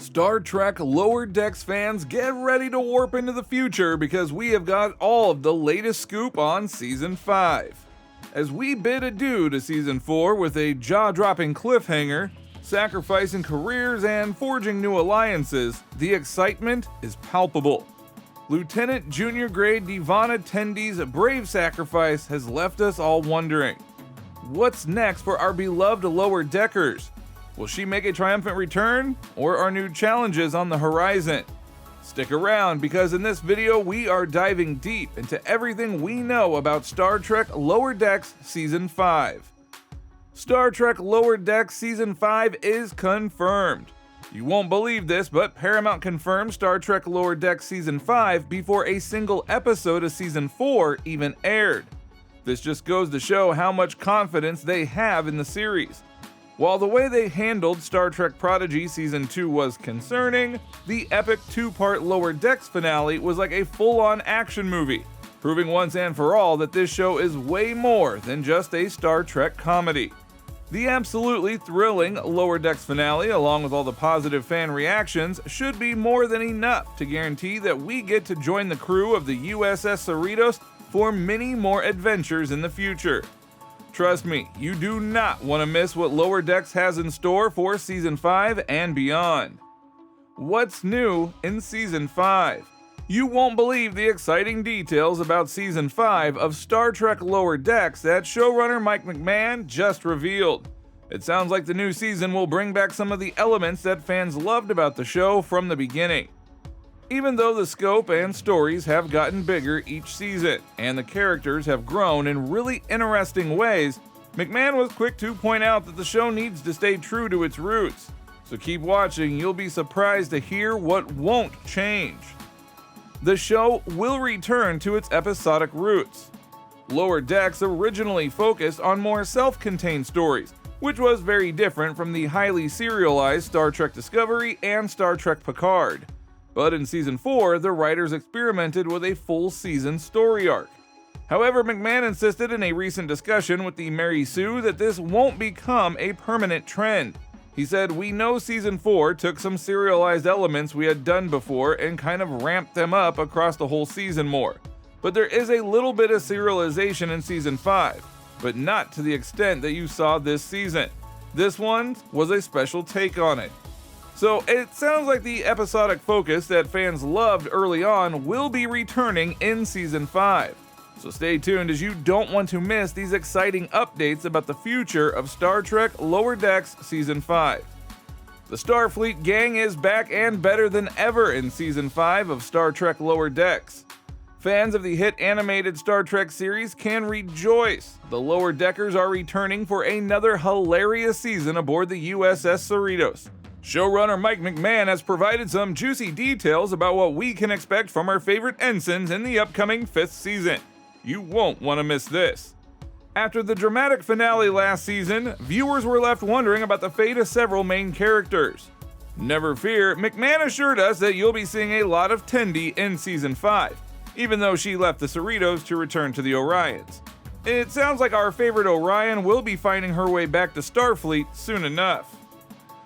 Star Trek Lower Decks fans, get ready to warp into the future because we have got all of the latest scoop on Season 5. As we bid adieu to Season 4 with a jaw-dropping cliffhanger, sacrificing careers and forging new alliances, the excitement is palpable. Lieutenant Junior Grade D'Vana Tendi's brave sacrifice has left us all wondering, what's next for our beloved Lower Deckers? Will she make a triumphant return, or are new challenges on the horizon? Stick around, because in this video we are diving deep into everything we know about Star Trek Lower Decks Season 5. Star Trek Lower Decks Season 5 is confirmed. You won't believe this, but Paramount confirmed Star Trek Lower Decks Season 5 before a single episode of Season 4 even aired. This just goes to show how much confidence they have in the series. While the way they handled Star Trek Prodigy Season 2 was concerning, the epic two-part Lower Decks finale was like a full-on action movie, proving once and for all that this show is way more than just a Star Trek comedy. The absolutely thrilling Lower Decks finale, along with all the positive fan reactions, should be more than enough to guarantee that we get to join the crew of the USS Cerritos for many more adventures in the future. Trust me, you do not want to miss what Lower Decks has in store for Season 5 and beyond. What's new in Season 5? You won't believe the exciting details about Season 5 of Star Trek Lower Decks that showrunner Mike McMahan just revealed. It sounds like the new season will bring back some of the elements that fans loved about the show from the beginning. Even though the scope and stories have gotten bigger each season, and the characters have grown in really interesting ways, McMahan was quick to point out that the show needs to stay true to its roots. So keep watching, you'll be surprised to hear what won't change. The show will return to its episodic roots. Lower Decks originally focused on more self-contained stories, which was very different from the highly serialized Star Trek Discovery and Star Trek Picard. But in Season 4, the writers experimented with a full season story arc. However, McMahan insisted in a recent discussion with the Mary Sue that this won't become a permanent trend. He said, "We know Season 4 took some serialized elements we had done before and kind of ramped them up across the whole season more. But there is a little bit of serialization in Season 5, but not to the extent that you saw this season. This one was a special take on it." So it sounds like the episodic focus that fans loved early on will be returning in Season 5. So stay tuned, as you don't want to miss these exciting updates about the future of Star Trek Lower Decks Season 5. The Starfleet Gang is back and better than ever in Season 5 of Star Trek Lower Decks. Fans of the hit animated Star Trek series can rejoice. The Lower Deckers are returning for another hilarious season aboard the USS Cerritos. Showrunner Mike McMahan has provided some juicy details about what we can expect from our favorite ensigns in the upcoming 5th season. You won't want to miss this. After the dramatic finale last season, viewers were left wondering about the fate of several main characters. Never fear, McMahan assured us that you'll be seeing a lot of Tendi in Season 5, even though she left the Cerritos to return to the Orions. It sounds like our favorite Orion will be finding her way back to Starfleet soon enough.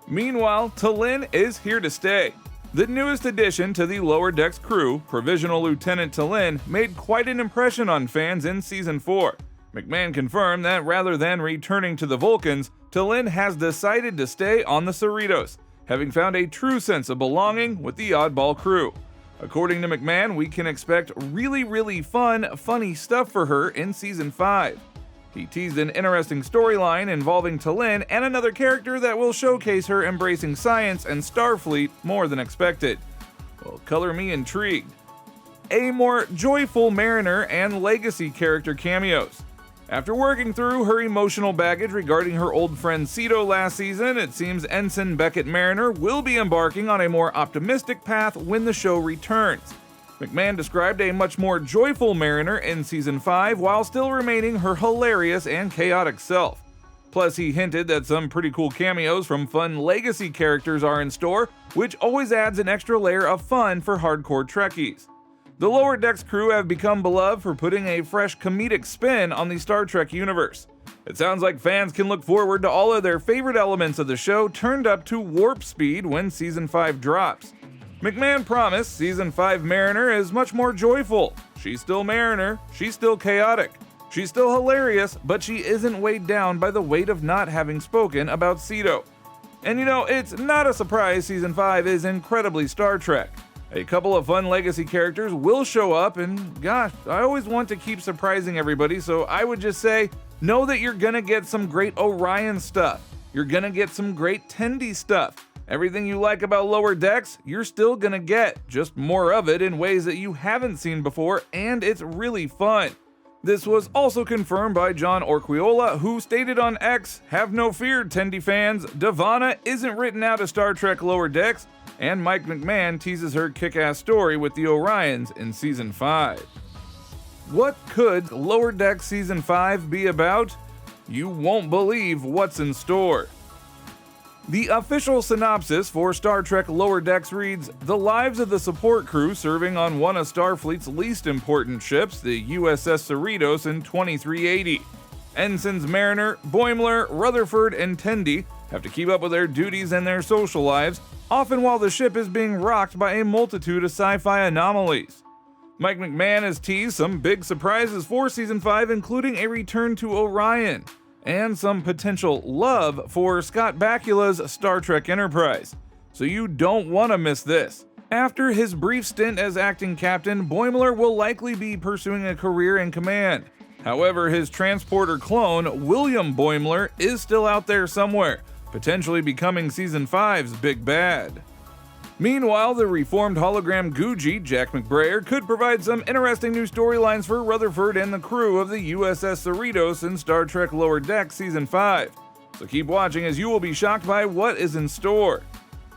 Meanwhile, Talin is here to stay. The newest addition to the Lower Decks crew, Provisional Lieutenant Talin, made quite an impression on fans in Season 4. McMahan confirmed that rather than returning to the Vulcans, Talin has decided to stay on the Cerritos, having found a true sense of belonging with the oddball crew. According to McMahan, we can expect really funny stuff for her in Season 5. He teased an interesting storyline involving Talin and another character that will showcase her embracing science and Starfleet more than expected. Well, color me intrigued. A more joyful Mariner and Legacy character cameos. After working through her emotional baggage regarding her old friend Cito last season, it seems Ensign Beckett Mariner will be embarking on a more optimistic path when the show returns. McMahan described a much more joyful Mariner in Season 5 while still remaining her hilarious and chaotic self. Plus, he hinted that some pretty cool cameos from fun Legacy characters are in store, which always adds an extra layer of fun for hardcore Trekkies. The Lower Decks crew have become beloved for putting a fresh comedic spin on the Star Trek universe. It sounds like fans can look forward to all of their favorite elements of the show turned up to warp speed when Season 5 drops. McMahan promised Season 5 Mariner is much more joyful. She's still Mariner, she's still chaotic. She's still hilarious, but she isn't weighed down by the weight of not having spoken about Cedo. And it's not a surprise Season 5 is incredibly Star Trek. A couple of fun legacy characters will show up, and gosh, I always want to keep surprising everybody, so I would just say, know that you're gonna get some great Orion stuff. You're gonna get some great Tendi stuff. Everything you like about Lower Decks, you're still gonna get, just more of it in ways that you haven't seen before, and it's really fun. This was also confirmed by John Orquiola, who stated on X, "Have no fear, Tendi fans, D'Vana isn't written out of Star Trek Lower Decks," and Mike McMahan teases her kick-ass story with the Orions in Season 5. What could Lower Decks Season 5 be about? You won't believe what's in store. The official synopsis for Star Trek Lower Decks reads, "The lives of the support crew serving on one of Starfleet's least important ships, the USS Cerritos in 2380. Ensigns Mariner, Boimler, Rutherford, and Tendi have to keep up with their duties and their social lives, often while the ship is being rocked by a multitude of sci-fi anomalies." Mike McMahan has teased some big surprises for Season 5, including a return to Orion, and some potential love for Scott Bakula's Star Trek Enterprise. So you don't want to miss this. After his brief stint as acting captain, Boimler will likely be pursuing a career in command. However, his transporter clone, William Boimler, is still out there somewhere, potentially becoming Season 5's big bad. Meanwhile, the reformed hologram Guji, Jack McBrayer, could provide some interesting new storylines for Rutherford and the crew of the USS Cerritos in Star Trek Lower Decks Season 5. So keep watching as you will be shocked by what is in store.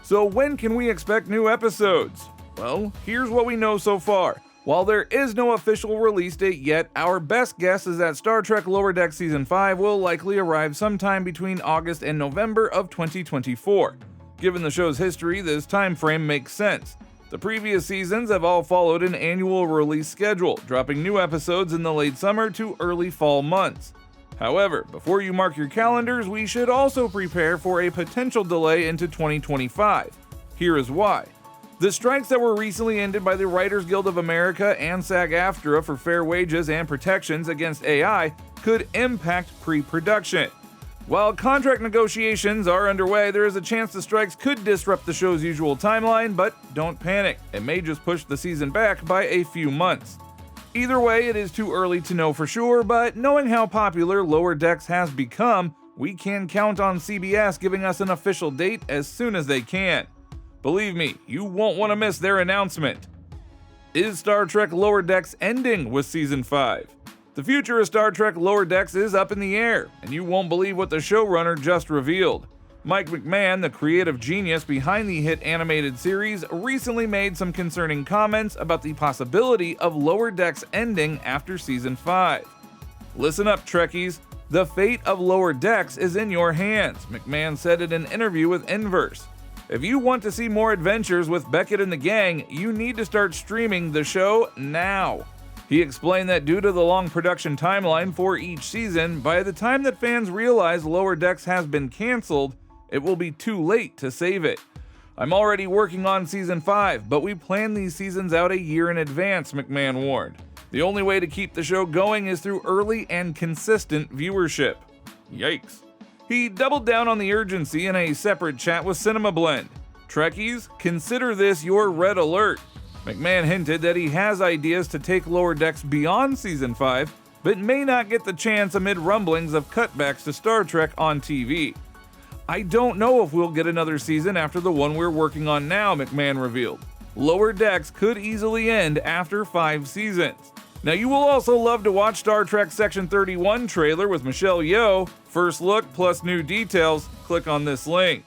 So when can we expect new episodes? Well, here's what we know so far. While there is no official release date yet, our best guess is that Star Trek Lower Decks Season 5 will likely arrive sometime between August and November of 2024. Given the show's history, this time frame makes sense. The previous seasons have all followed an annual release schedule, dropping new episodes in the late summer to early fall months. However, before you mark your calendars, we should also prepare for a potential delay into 2025. Here is why. The strikes that were recently ended by the Writers Guild of America and SAG-AFTRA for fair wages and protections against AI could impact pre-production. While contract negotiations are underway, there is a chance the strikes could disrupt the show's usual timeline, but don't panic, it may just push the season back by a few months. Either way, it is too early to know for sure, but knowing how popular Lower Decks has become, we can count on CBS giving us an official date as soon as they can. Believe me, you won't want to miss their announcement. Is Star Trek Lower Decks ending with Season 5? The future of Star Trek Lower Decks is up in the air, and you won't believe what the showrunner just revealed. Mike McMahan, the creative genius behind the hit animated series, recently made some concerning comments about the possibility of Lower Decks ending after Season 5. Listen up, Trekkies. The fate of Lower Decks is in your hands, McMahan said in an interview with Inverse. If you want to see more adventures with Beckett and the gang, you need to start streaming the show now. He explained that due to the long production timeline for each season, by the time that fans realize Lower Decks has been canceled, it will be too late to save it. "I'm already working on Season 5, but we plan these seasons out a year in advance," McMahan warned. "The only way to keep the show going is through early and consistent viewership." Yikes. He doubled down on the urgency in a separate chat with Cinema Blend. "Trekkies, consider this your red alert." McMahan hinted that he has ideas to take Lower Decks beyond Season 5, but may not get the chance amid rumblings of cutbacks to Star Trek on TV. "I don't know if we'll get another season after the one we're working on now," McMahan revealed. Lower Decks could easily end after 5 seasons. Now you will also love to watch Star Trek Section 31 trailer with Michelle Yeoh. First look plus new details, click on this link.